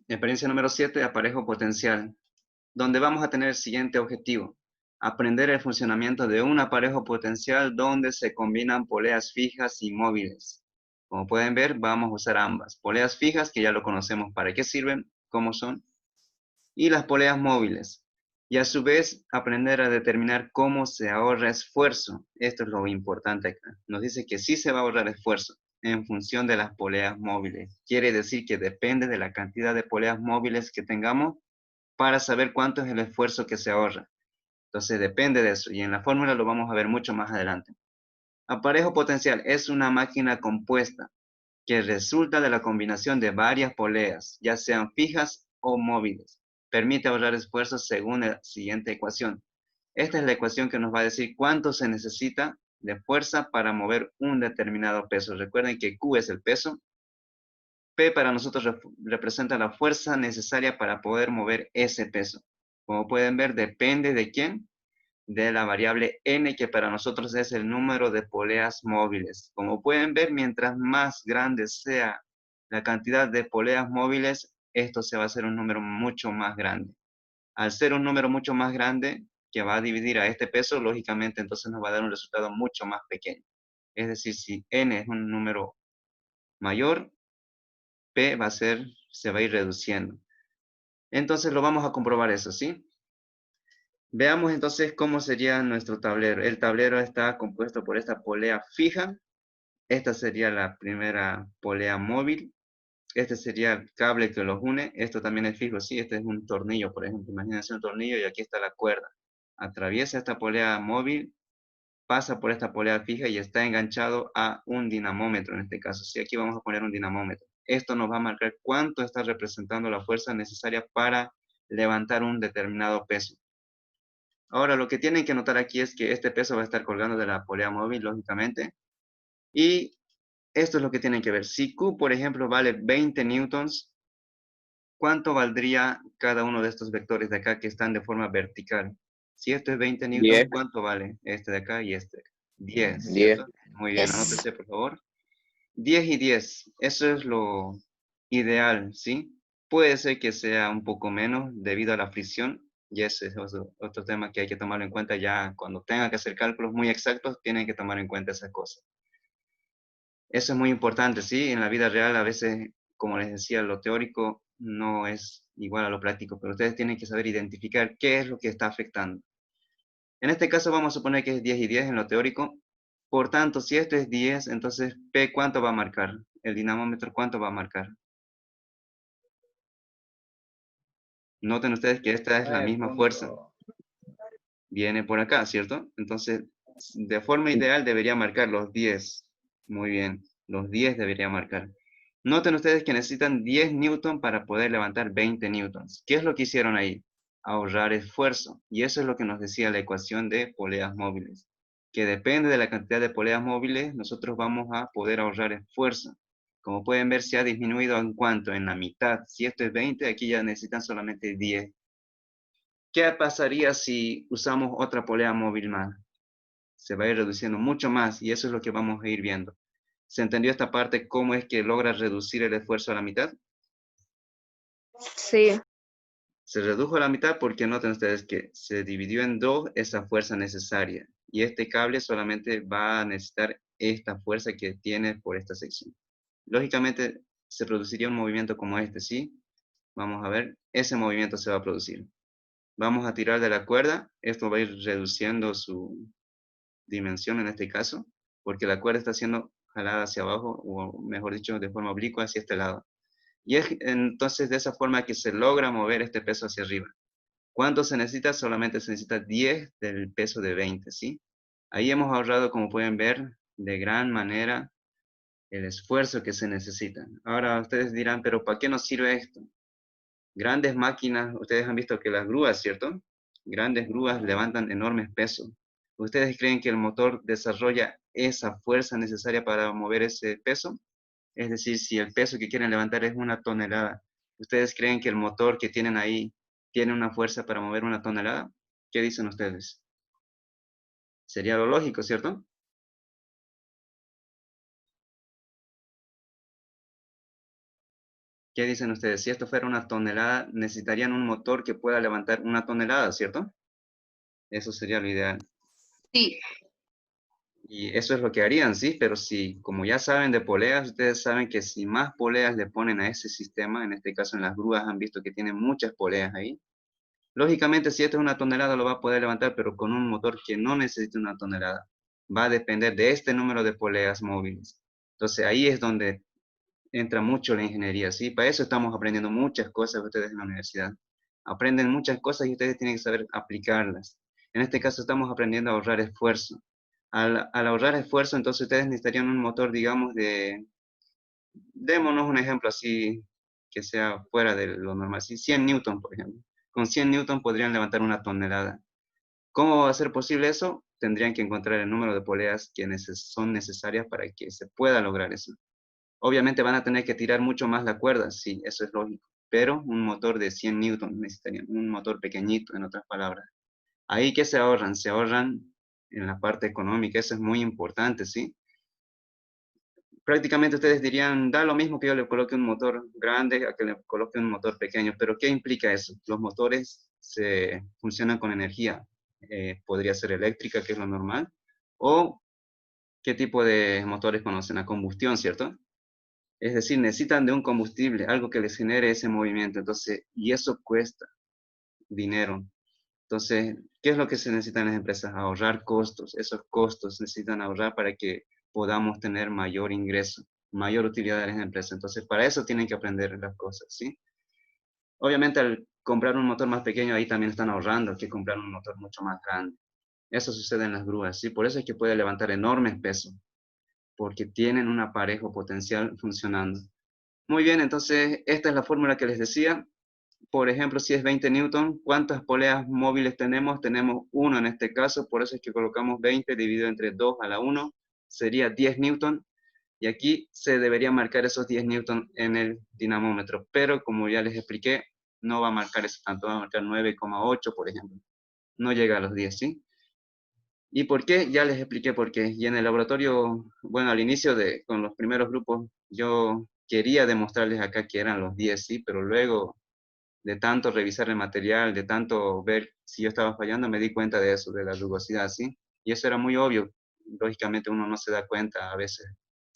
Experiencia número 7, aparejo potencial, donde vamos a tener el siguiente objetivo: aprender el funcionamiento de un aparejo potencial donde se combinan poleas fijas y móviles. Como pueden ver, vamos a usar ambas. Poleas fijas, que ya lo conocemos para qué sirven, cómo son, y las poleas móviles. Y a su vez, aprender a determinar cómo se ahorra esfuerzo. Esto es lo importante acá. Nos dice que sí se va a ahorrar esfuerzo en función de las poleas móviles. Quiere decir que depende de la cantidad de poleas móviles que tengamos para saber cuánto es el esfuerzo que se ahorra. Entonces depende de eso y en la fórmula lo vamos a ver mucho más adelante. Aparejo potencial es una máquina compuesta que resulta de la combinación de varias poleas, ya sean fijas o móviles. Permite ahorrar esfuerzos según la siguiente ecuación. Esta es la ecuación que nos va a decir cuánto se necesita de fuerza para mover un determinado peso. Recuerden que Q es el peso. P para nosotros representa la fuerza necesaria para poder mover ese peso. Como pueden ver, depende de quién, de la variable n, que para nosotros es el número de poleas móviles. Como pueden ver, mientras más grande sea la cantidad de poleas móviles, esto se va a hacer un número mucho más grande. Al ser un número mucho más grande que va a dividir a este peso, lógicamente entonces nos va a dar un resultado mucho más pequeño. Es decir, si n es un número mayor, P se va a ir reduciendo. Entonces lo vamos a comprobar eso, ¿sí? Veamos entonces cómo sería nuestro tablero. El tablero está compuesto por esta polea fija. Esta sería la primera polea móvil. Este sería el cable que los une. Esto también es fijo, sí. Este es un tornillo, por ejemplo. Imagínense un tornillo y aquí está la cuerda. Atraviesa esta polea móvil, pasa por esta polea fija y está enganchado a un dinamómetro en este caso. Sí, aquí vamos a poner un dinamómetro. Esto nos va a marcar cuánto está representando la fuerza necesaria para levantar un determinado peso. Ahora, lo que tienen que notar aquí es que este peso va a estar colgando de la polea móvil, lógicamente. Y esto es lo que tienen que ver. Si Q, por ejemplo, vale 20 newtons, ¿cuánto valdría cada uno de estos vectores de acá que están de forma vertical? Si esto es 20 newtons, 10, ¿cuánto vale este de acá y este? 10, 10. ¿cierto? Muy bien, Es anótese, por favor. 10 y 10, eso es lo ideal, ¿sí? Puede ser que sea un poco menos debido a la fricción, y ese es otro tema que hay que tomarlo en cuenta ya cuando tengan que hacer cálculos muy exactos, tienen que tomar en cuenta esas cosas. Eso es muy importante, ¿sí? En la vida real a veces, como les decía, lo teórico no es igual a lo práctico, pero ustedes tienen que saber identificar qué es lo que está afectando. En este caso vamos a suponer que es 10 y 10 en lo teórico. Por tanto, si esto es 10, entonces P, ¿cuánto va a marcar? El dinamómetro, ¿cuánto va a marcar? Noten ustedes que esta es la misma fuerza. Viene por acá, ¿cierto? Entonces, de forma ideal debería marcar los 10. Muy bien, los 10 debería marcar. Noten ustedes que necesitan 10 newton para poder levantar 20 newtons. ¿Qué es lo que hicieron ahí? Ahorrar esfuerzo. Y eso es lo que nos decía la ecuación de poleas móviles. Que depende de la cantidad de poleas móviles, nosotros vamos a poder ahorrar esfuerzo. Como pueden ver, se ha disminuido en cuanto, en la mitad. Si esto es 20, aquí ya necesitan solamente 10. ¿Qué pasaría si usamos otra polea móvil más? Se va a ir reduciendo mucho más y eso es lo que vamos a ir viendo. ¿Se entendió esta parte? ¿Cómo es que logra reducir el esfuerzo a la mitad? sí, Se redujo a la mitad porque noten ustedes que se dividió en dos esa fuerza necesaria y este cable solamente va a necesitar esta fuerza que tiene por esta sección. Lógicamente se produciría un movimiento como este, ¿sí? Vamos a ver, ese movimiento se va a producir. Vamos a tirar de la cuerda, esto va a ir reduciendo su dimensión en este caso, porque la cuerda está siendo jalada hacia abajo, o mejor dicho, de forma oblicua hacia este lado. Y es entonces de esa forma que se logra mover este peso hacia arriba. ¿Cuánto se necesita? Solamente se necesita 10 del peso de 20, ¿sí? Ahí hemos ahorrado, como pueden ver, de gran manera el esfuerzo que se necesita. Ahora ustedes dirán, pero ¿para qué nos sirve esto? Grandes máquinas, ustedes han visto que las grúas, ¿cierto? Grandes grúas levantan enormes pesos. ¿Ustedes creen que el motor desarrolla esa fuerza necesaria para mover ese peso? Es decir, si el peso que quieren levantar es 1 tonelada, ¿ustedes creen que el motor que tienen ahí tiene una fuerza para mover 1 tonelada? ¿Qué dicen ustedes? Sería lo lógico, ¿cierto? ¿Qué dicen ustedes? Si esto fuera una tonelada, necesitarían un motor que pueda levantar una tonelada, ¿cierto? Eso sería lo ideal. Sí, Y eso es lo que harían, sí, pero si, como ya saben de poleas, ustedes saben que si más poleas le ponen a ese sistema, en este caso en las grúas han visto que tienen muchas poleas ahí, lógicamente si esto es una tonelada lo va a poder levantar, pero con un motor que no necesita una tonelada. Va a depender de este número de poleas móviles. Entonces ahí es donde entra mucho la ingeniería, ¿sí? Para eso estamos aprendiendo muchas cosas ustedes en la universidad. Aprenden muchas cosas y ustedes tienen que saber aplicarlas. En este caso estamos aprendiendo a ahorrar esfuerzo. Al ahorrar esfuerzo, entonces ustedes necesitarían un motor, digamos, démonos un ejemplo así que sea fuera de lo normal, ¿sí? 100 newton, por ejemplo. Con 100 newton podrían levantar una tonelada. ¿Cómo va a ser posible eso? Tendrían que encontrar el número de poleas que son necesarias para que se pueda lograr eso. Obviamente van a tener que tirar mucho más la cuerda, sí, eso es lógico, pero un motor de 100 newton necesitarían, un motor pequeñito, en otras palabras. Ahí que se ahorran en la parte económica, eso es muy importante, ¿sí? Prácticamente ustedes dirían, da lo mismo que yo le coloque un motor grande a que le coloque un motor pequeño, pero ¿qué implica eso? Los motores se funcionan con energía, podría ser eléctrica, que es lo normal, o qué tipo de motores conocen, a combustión, ¿cierto? Es decir, necesitan de un combustible, algo que les genere ese movimiento. Entonces, y eso cuesta dinero. Entonces, ¿qué es lo que se necesita en las empresas? Ahorrar costos. Esos costos necesitan ahorrar para que podamos tener mayor ingreso, mayor utilidad de las empresas. Entonces, para eso tienen que aprender las cosas, ¿sí? Obviamente, al comprar un motor más pequeño, ahí también están ahorrando que comprar un motor mucho más grande. Eso sucede en las grúas, ¿sí? Por eso es que puede levantar enormes pesos, porque tienen un aparejo potencial funcionando. Muy bien, entonces esta es la fórmula que les decía. Por ejemplo, si es 20 newton, ¿cuántas poleas móviles tenemos? Tenemos uno en este caso, por eso es que colocamos 20 dividido entre 2 a la 1, sería 10 newton. Y aquí se debería marcar esos 10 newton en el dinamómetro, pero como ya les expliqué, no va a marcar eso tanto, va a marcar 9,8, por ejemplo. No llega a los 10, ¿sí? ¿Y por qué? Ya les expliqué por qué. Y en el laboratorio, bueno, al inicio con los primeros grupos, yo quería demostrarles acá que eran los 10, sí, pero luego de tanto revisar el material, de tanto ver si yo estaba fallando, me di cuenta de eso, de la rugosidad, sí. Y eso era muy obvio. Lógicamente uno no se da cuenta a veces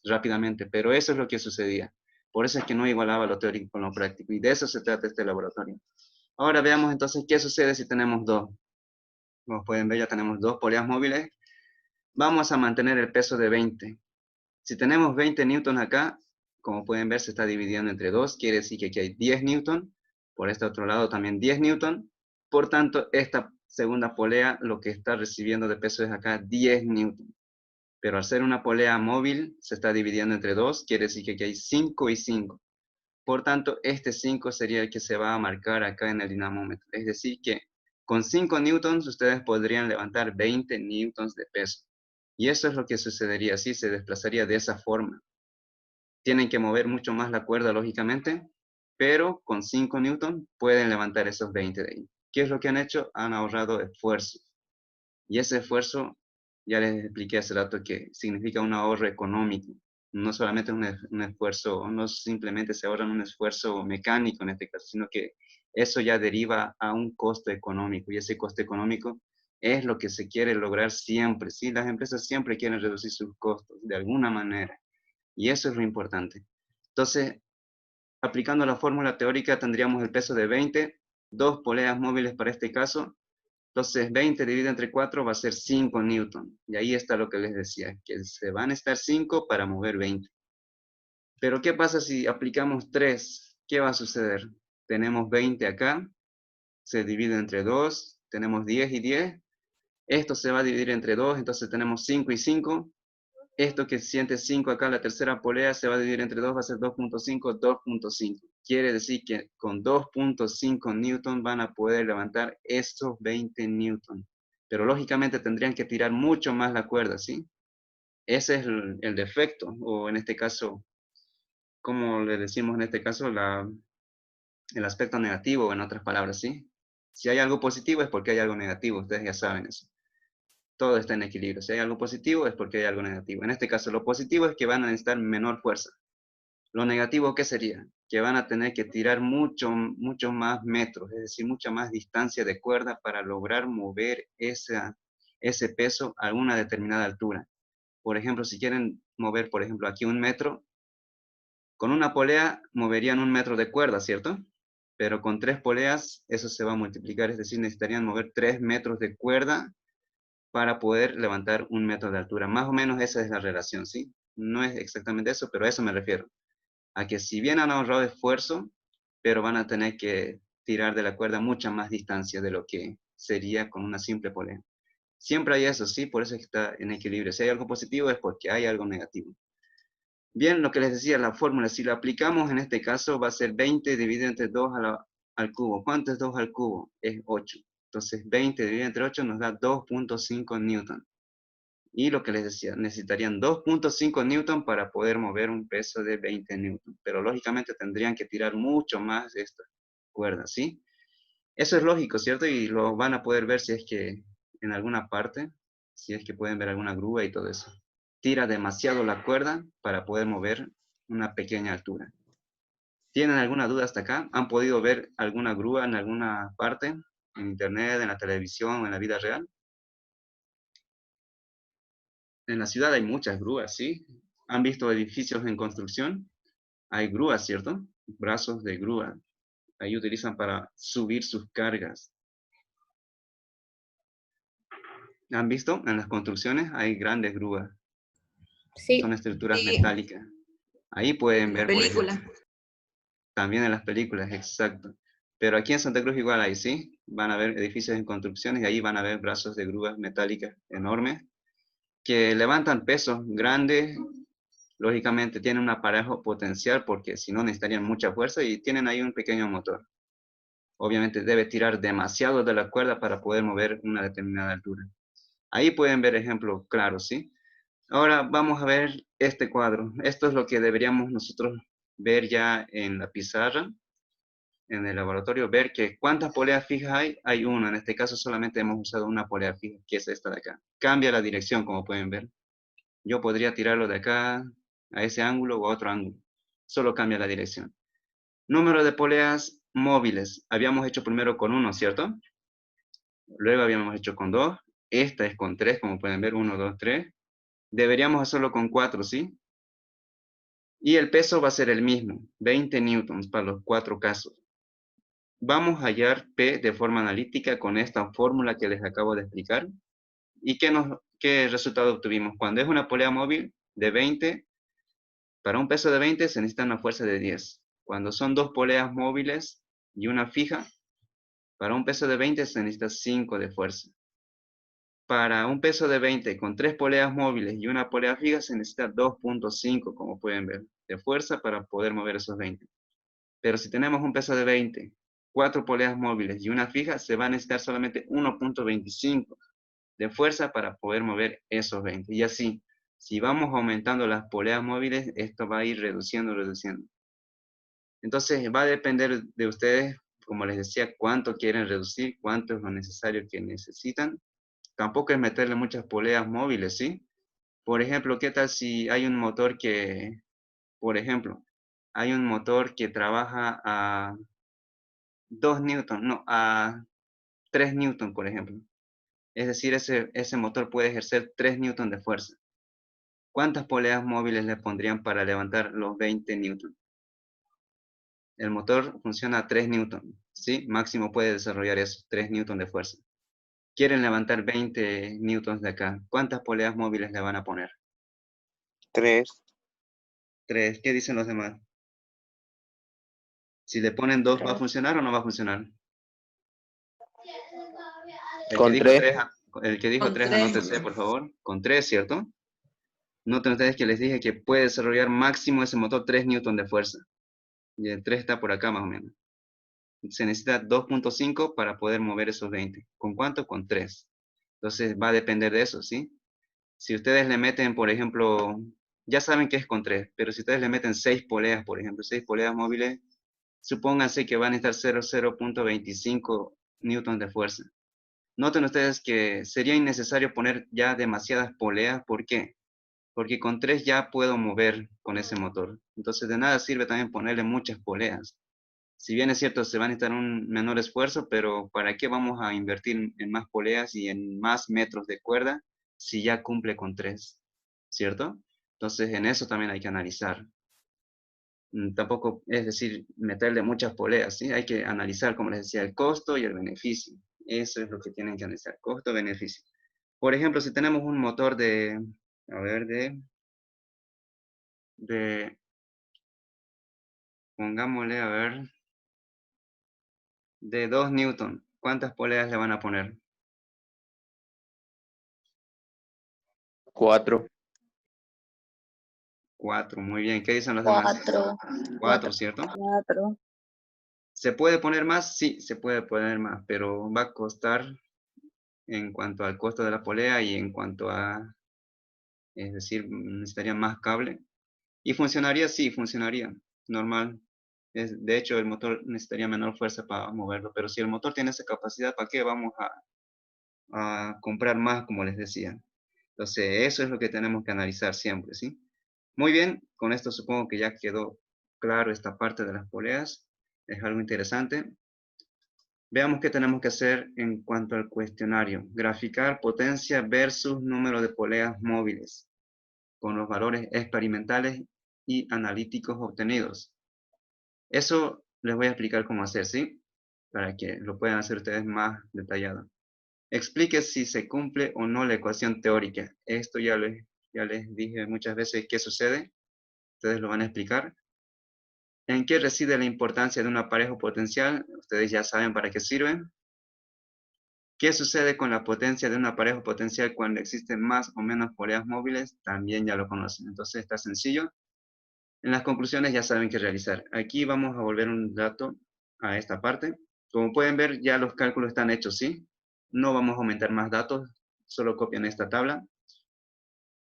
rápidamente, pero eso es lo que sucedía. Por eso es que no igualaba lo teórico con lo práctico. Y de eso se trata este laboratorio. Ahora veamos entonces qué sucede si tenemos dos. Como pueden ver, ya tenemos dos poleas móviles. Vamos a mantener el peso de 20. Si tenemos 20 newtons acá, como pueden ver, se está dividiendo entre 2. Quiere decir que aquí hay 10 newtons. Por este otro lado también 10 newtons. Por tanto, esta segunda polea lo que está recibiendo de peso es acá 10 newtons. Pero al ser una polea móvil, se está dividiendo entre 2. Quiere decir que aquí hay 5 y 5. Por tanto, este 5 sería el que se va a marcar acá en el dinamómetro. Es decir, que con 5 newtons ustedes podrían levantar 20 newtons de peso. Y eso es lo que sucedería, así se desplazaría de esa forma. Tienen que mover mucho más la cuerda, lógicamente, pero con 5 newtons pueden levantar esos 20 de ahí. ¿Qué es lo que han hecho? Han ahorrado esfuerzo. Y ese esfuerzo, ya les expliqué hace rato que significa un ahorro económico. No solamente un esfuerzo, no simplemente se ahorran un esfuerzo mecánico en este caso, sino que eso ya deriva a un costo económico. Y ese costo económico es lo que se quiere lograr siempre. ¿Sí? Las empresas siempre quieren reducir sus costos de alguna manera. Y eso es lo importante. Entonces, aplicando la fórmula teórica, tendríamos el peso de 20, dos poleas móviles para este caso. Entonces, 20 dividido entre 4 va a ser 5 newton. Y ahí está lo que les decía, que se van a estar 5 para mover 20. Pero, ¿qué pasa si aplicamos 3? ¿Qué va a suceder? Tenemos 20 acá, se divide entre 2, tenemos 10 y 10. Esto se va a dividir entre 2, entonces tenemos 5 y 5. Esto que siente 5 acá, la tercera polea, se va a dividir entre 2, va a ser 2.5, 2.5. Quiere decir que con 2.5 newton van a poder levantar estos 20 newton. Pero lógicamente tendrían que tirar mucho más la cuerda, ¿sí? Ese es el defecto, o en este caso, como le decimos en este caso, el aspecto negativo, en otras palabras, ¿sí? Si hay algo positivo es porque hay algo negativo, ustedes ya saben eso. Todo está en equilibrio. Si hay algo positivo es porque hay algo negativo. En este caso, lo positivo es que van a necesitar menor fuerza. Lo negativo, ¿qué sería? que van a tener que tirar mucho más metros, es decir, mucha más distancia de cuerda para lograr mover ese peso a una determinada altura. Por ejemplo, si quieren mover, por ejemplo, aquí 1 metro, con una polea moverían 1 metro de cuerda, ¿cierto? Pero con 3 poleas eso se va a multiplicar, es decir, necesitarían mover 3 metros de cuerda para poder levantar 1 metro de altura. Más o menos esa es la relación, ¿sí? No es exactamente eso, pero a eso me refiero. A que si bien han ahorrado esfuerzo, pero van a tener que tirar de la cuerda mucha más distancia de lo que sería con una simple polea. Siempre hay eso, ¿sí? Por eso es que está en equilibrio. Si hay algo positivo es porque hay algo negativo. Bien, lo que les decía, la fórmula, si lo aplicamos en este caso, va a ser 20 dividido entre 2 al cubo. ¿Cuánto es 2 al cubo? Es 8. Entonces, 20 dividido entre 8 nos da 2.5 newton. Y lo que les decía, necesitarían 2.5 newton para poder mover un peso de 20 newton. Pero lógicamente tendrían que tirar mucho más de esta cuerda, ¿sí? Eso es lógico, ¿cierto? Y lo van a poder ver si es que en alguna parte, si es que pueden ver alguna grúa y todo eso. Tira demasiado la cuerda para poder mover una pequeña altura. ¿Tienen alguna duda hasta acá? ¿Han podido ver alguna grúa en alguna parte? ¿En internet, en la televisión, en la vida real? En la ciudad hay muchas grúas, ¿sí? ¿Han visto edificios en construcción? Hay grúas, ¿cierto? Brazos de grúa. Ahí utilizan para subir sus cargas. ¿Han visto? En las construcciones hay grandes grúas. Son Sí, estructuras metálicas. Ahí pueden en la ver, por ejemplo, película. también en las películas, exacto. Pero aquí en Santa Cruz igual hay, ¿sí? Van a ver edificios en construcciones y ahí van a ver brazos de grúas metálicas enormes que levantan pesos grandes. Lógicamente tienen un aparejo potencial porque si no necesitarían mucha fuerza y tienen ahí un pequeño motor. Obviamente debe tirar demasiado de la cuerda para poder mover una determinada altura. Ahí pueden ver ejemplos claros, ¿sí? Ahora vamos a ver este cuadro. Esto es lo que deberíamos nosotros ver ya en la pizarra, en el laboratorio, ver que cuántas poleas fijas hay. Hay una, en este caso solamente hemos usado una polea fija, que es esta de acá. Cambia la dirección, como pueden ver. Yo podría tirarlo de acá a ese ángulo o a otro ángulo. Solo cambia la dirección. Número de poleas móviles. Habíamos hecho primero con 1, ¿cierto? Luego habíamos hecho con 2. Esta es con 3, como pueden ver, 1, 2, 3. Deberíamos hacerlo con 4, ¿sí? Y el peso va a ser el mismo, 20 newtons para los 4 casos. Vamos a hallar P de forma analítica con esta fórmula que les acabo de explicar. ¿Y qué resultado obtuvimos? Cuando es una polea móvil de 20, para un peso de 20 se necesita una fuerza de 10. Cuando son 2 poleas móviles y una fija, para un peso de 20 se necesita 5 de fuerza. Para un peso de 20 con 3 poleas móviles y una polea fija se necesita 2.5, como pueden ver, de fuerza para poder mover esos 20. Pero si tenemos un peso de 20, 4 poleas móviles y una fija, se va a necesitar solamente 1.25 de fuerza para poder mover esos 20. Y así, si vamos aumentando las poleas móviles, esto va a ir reduciendo, reduciendo. Entonces va a depender de ustedes, como les decía, cuánto quieren reducir, cuánto es lo necesario que necesitan. Tampoco es meterle muchas poleas móviles, ¿sí? Por ejemplo, ¿qué tal si hay un motor que, por ejemplo, hay un motor que trabaja a 2 newton, no, a 3 newton, por ejemplo? Es decir, ese motor puede ejercer 3 newton de fuerza. ¿Cuántas poleas móviles le pondrían para levantar los 20 newton? El motor funciona a 3 newton, ¿sí? Máximo puede desarrollar eso, 3 newton de fuerza. Quieren levantar 20 newtons de acá. ¿Cuántas poleas móviles le van a poner? 3. 3. ¿Qué dicen los demás? Si le ponen 2, ¿va a funcionar o no va a funcionar? El que Con dijo 3. 3, el que dijo Con 3, tres. anótese, por favor. Con 3, ¿cierto? Noten ustedes que les dije que puede desarrollar máximo ese motor 3 newton de fuerza. Y el 3 está por acá más o menos. Se necesita 2.5 para poder mover esos 20. ¿Con cuánto? Con 3. Entonces va a depender de eso, ¿sí? Si ustedes le meten, por ejemplo, ya saben que es con 3, pero si ustedes le meten 6 poleas, por ejemplo, 6 poleas móviles, supónganse que van a estar 0.25 newtons de fuerza. Noten ustedes que sería innecesario poner ya demasiadas poleas. ¿Por qué? Porque con 3 ya puedo mover con ese motor. Entonces de nada sirve también ponerle muchas poleas. Si bien es cierto, se va a necesitar un menor esfuerzo, pero ¿para qué vamos a invertir en más poleas y en más metros de cuerda si ya cumple con 3? ¿Cierto? Entonces en eso también hay que analizar. Tampoco es decir, meterle muchas poleas, ¿sí? Hay que analizar, como les decía, el costo y el beneficio. Eso es lo que tienen que analizar, costo-beneficio. Por ejemplo, si tenemos un motor a ver, pongámosle, a ver, de 2 newton, ¿cuántas poleas le van a poner? 4. 4, muy bien. ¿Qué dicen los demás? 4, 4, ¿cierto? 4. ¿Se puede poner más? Sí, se puede poner más, pero va a costar en cuanto al costo de la polea y en cuanto a, es decir, necesitaría más cable. ¿Y funcionaría? Sí, funcionaría, normal. De hecho, el motor necesitaría menor fuerza para moverlo, pero si el motor tiene esa capacidad, ¿para qué vamos a comprar más, como les decía? Entonces, eso es lo que tenemos que analizar siempre, ¿sí? Muy bien, con esto supongo que ya quedó claro esta parte de las poleas. Es algo interesante. Veamos qué tenemos que hacer en cuanto al cuestionario. Graficar potencia versus número de poleas móviles con los valores experimentales y analíticos obtenidos. Eso les voy a explicar cómo hacer, ¿sí? Para que lo puedan hacer ustedes más detallado. Explique si se cumple o no la ecuación teórica. Esto ya les dije muchas veces qué sucede. Ustedes lo van a explicar. ¿En qué reside la importancia de un aparejo potencial? Ustedes ya saben para qué sirven. ¿Qué sucede con la potencia de un aparejo potencial cuando existen más o menos poleas móviles? También ya lo conocen. Entonces está sencillo. En las conclusiones ya saben qué realizar. Aquí vamos a volver un dato a esta parte. Como pueden ver, ya los cálculos están hechos, ¿sí? No vamos a aumentar más datos, solo copian esta tabla,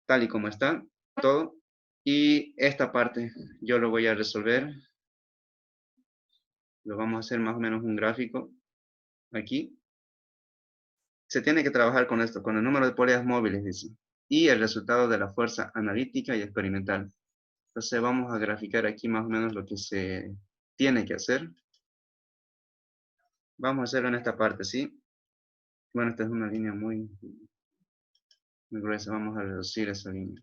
tal y como está, todo. Y esta parte yo lo voy a resolver. Lo vamos a hacer más o menos un gráfico aquí. Se tiene que trabajar con esto, con el número de poleas móviles, dice, y el resultado de la fuerza analítica y experimental. Entonces vamos a graficar aquí más o menos lo que se tiene que hacer. Vamos a hacerlo en esta parte, ¿sí? Bueno, esta es una línea muy gruesa. Vamos a reducir esa línea.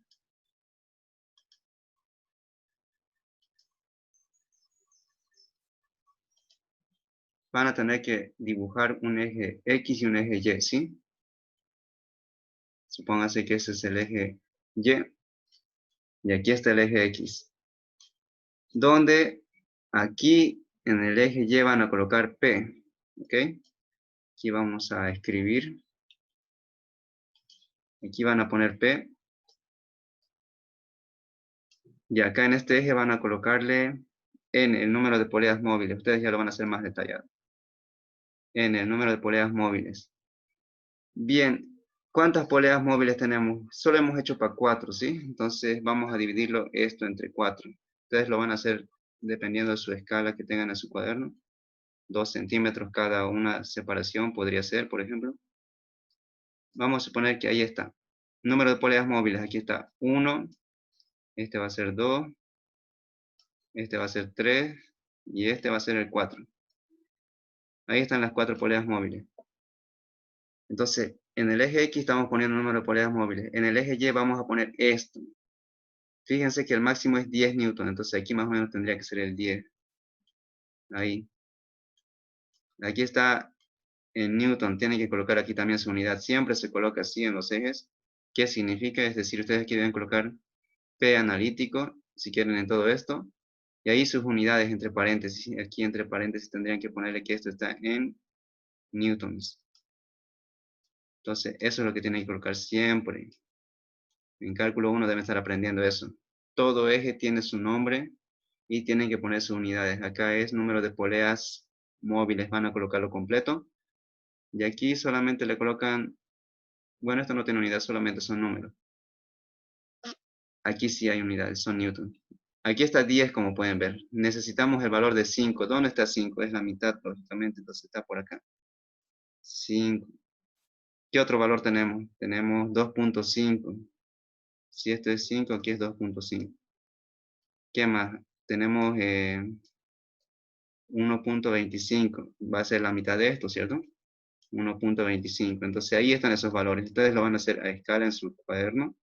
Van a tener que dibujar un eje X y un eje Y, ¿sí? Supóngase que ese es el eje Y y aquí está el eje X. Donde aquí en el eje Y van a colocar P, ¿ok? Aquí vamos a escribir. Aquí van a poner P. Y acá en este eje van a colocarle N, el número de poleas móviles. Ustedes ya lo van a hacer más detallado. N, el número de poleas móviles. Bien, ¿cuántas poleas móviles tenemos? Solo hemos hecho para 4, ¿sí? Entonces vamos a dividirlo esto entre 4. Ustedes lo van a hacer dependiendo de su escala que tengan en su cuaderno. 2 centímetros cada una separación podría ser, por ejemplo. Vamos a suponer que ahí está. Número de poleas móviles, aquí está 1, este va a ser 2, este va a ser 3 y este va a ser el 4. Ahí están las 4 poleas móviles. Entonces, en el eje X estamos poniendo el número de poleas móviles. En el eje Y vamos a poner esto. Fíjense que el máximo es 10 newton, entonces aquí más o menos tendría que ser el 10. Ahí. Aquí está en newton, tienen que colocar aquí también su unidad. Siempre se coloca así en los ejes. ¿Qué significa? Es decir, ustedes aquí deben colocar P analítico, si quieren en todo esto. Y ahí sus unidades entre paréntesis. Aquí entre paréntesis tendrían que ponerle que esto está en newtons. Entonces, eso es lo que tienen que colocar siempre. En cálculo 1 deben estar aprendiendo eso. Todo eje tiene su nombre y tienen que poner sus unidades. Acá es número de poleas móviles, van a colocarlo completo. Y aquí solamente le colocan, bueno, esto no tiene unidad, solamente son números. Aquí sí hay unidades, son newton. Aquí está 10, como pueden ver. Necesitamos el valor de 5. ¿Dónde está 5? Es la mitad, lógicamente, entonces está por acá. 5. ¿Qué otro valor tenemos? Tenemos 2.5. Si este es 5, aquí es 2.5. ¿Qué más? Tenemos 1.25. Va a ser la mitad de esto, ¿cierto? 1.25. Entonces ahí están esos valores. Ustedes lo van a hacer a escala en su cuaderno.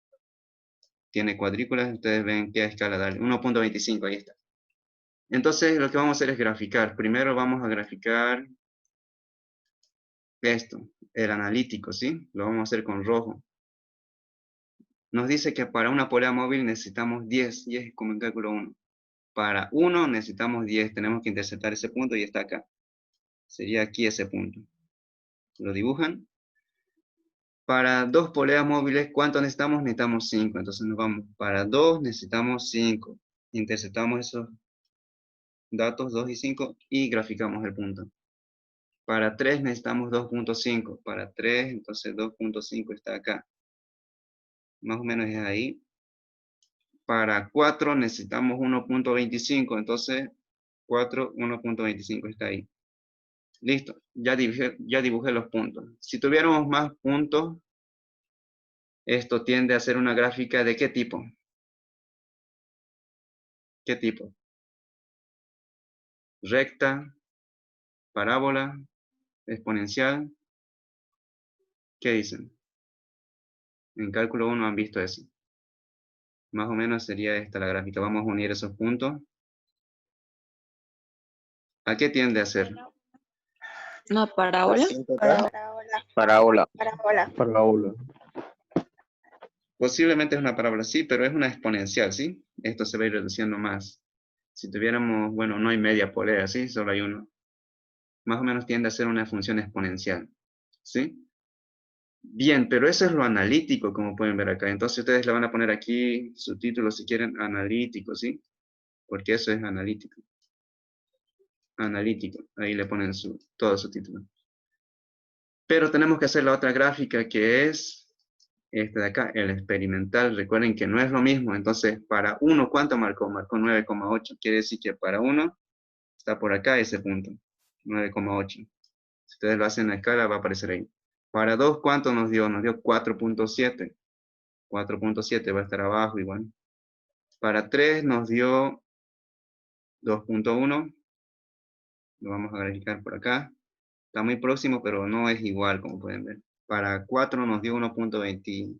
Tiene cuadrículas. Ustedes ven qué escala darle. 1.25, ahí está. Entonces lo que vamos a hacer es graficar. Primero vamos a graficar esto, el analítico, ¿sí? Lo vamos a hacer con rojo. Nos dice que para una polea móvil necesitamos 10, y es como en cálculo 1. Para 1 necesitamos 10, tenemos que interceptar ese punto y está acá. Sería aquí ese punto. Lo dibujan. Para 2 poleas móviles, ¿cuánto necesitamos? Necesitamos 5, entonces nos vamos. Para 2 necesitamos 5. Interceptamos esos datos, 2 y 5, y graficamos el punto. Para 3 necesitamos 2.5. Para 3, entonces 2.5 está acá. Más o menos es ahí. Para 4 necesitamos 1.25, entonces 4, 1.25 está ahí. Listo, ya dibujé los puntos. Si tuviéramos más puntos, esto tiende a ser una gráfica ¿de qué tipo? ¿Qué tipo? Recta, parábola, exponencial. ¿Qué dicen? En cálculo 1 han visto eso. Más o menos sería esta la gráfica. Vamos a unir esos puntos. ¿A qué tiende a ser? ¿Una parábola? Parábola. Parábola. Posiblemente es una parábola, sí, pero es una exponencial, ¿sí? Esto se va a ir reduciendo más. Si tuviéramos, bueno, no hay media polea, ¿sí? Solo hay uno. Más o menos tiende a ser una función exponencial, ¿sí? Bien, pero eso es lo analítico, como pueden ver acá. Entonces ustedes le van a poner aquí su título, si quieren, analítico, ¿sí? Porque eso es analítico. Analítico. Ahí le ponen todo su título. Pero tenemos que hacer la otra gráfica, que es este de acá, el experimental. Recuerden que no es lo mismo. Entonces, para 1, ¿cuánto marcó? Marcó 9,8. Quiere decir que para 1 está por acá ese punto. 9,8. Si ustedes lo hacen a escala, va a aparecer ahí. Para 2, ¿cuánto nos dio? Nos dio 4.7. 4.7 va a estar abajo igual. Para 3 nos dio 2.1. Lo vamos a graficar por acá. Está muy próximo, pero no es igual, como pueden ver. Para 4 nos dio 1.20,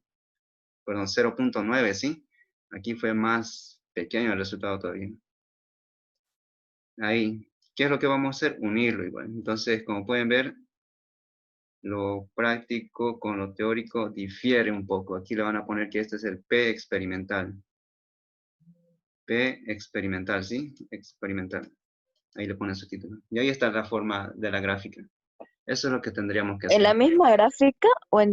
perdón, 0.9, ¿sí? Aquí fue más pequeño el resultado todavía. Ahí. ¿Qué es lo que vamos a hacer? Unirlo igual. Entonces, como pueden ver, lo práctico con lo teórico difiere un poco. Aquí le van a poner que este es el P experimental. P experimental, ¿sí? Experimental. Ahí le ponen su título. Y ahí está la forma de la gráfica. Eso es lo que tendríamos que hacer. ¿En la misma gráfica o en